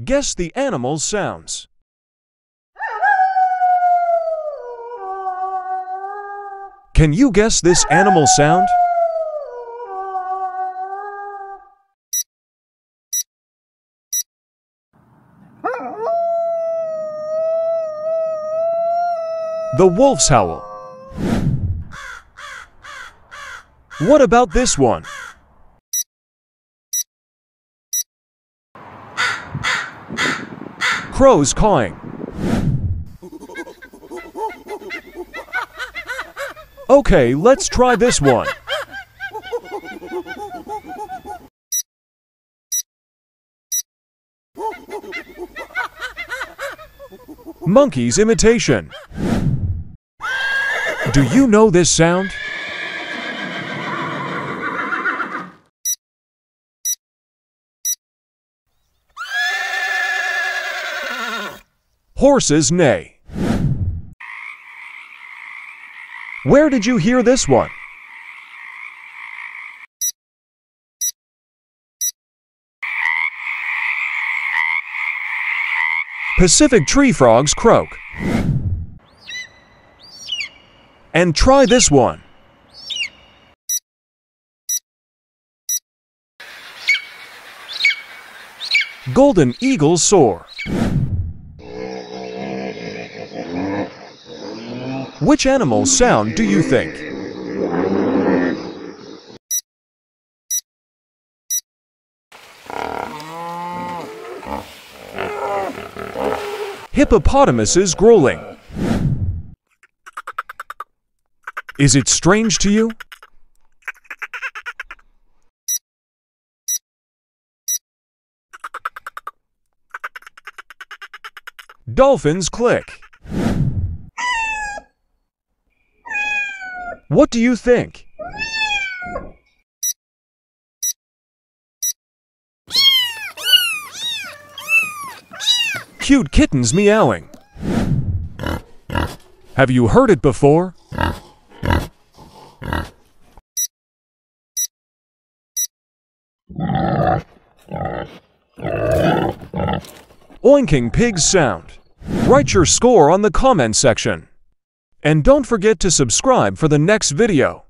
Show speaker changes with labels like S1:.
S1: Guess the animal's sounds. Can you guess this animal sound? The wolf's howl. What about this one? Crows cawing. Okay, let's try this one. Monkey's imitation. Do you know this sound? Horses neigh. Where did you hear this one? Pacific tree frogs croak. And try this one. Golden eagles soar. Which animal's sound do you think? Hippopotamuses growling. Is it strange to you? Dolphins click. What do you think? Cute kittens meowing. Have you heard it before? Oinking pig's sound. Write your score on the comment section. And don't forget to subscribe for the next video.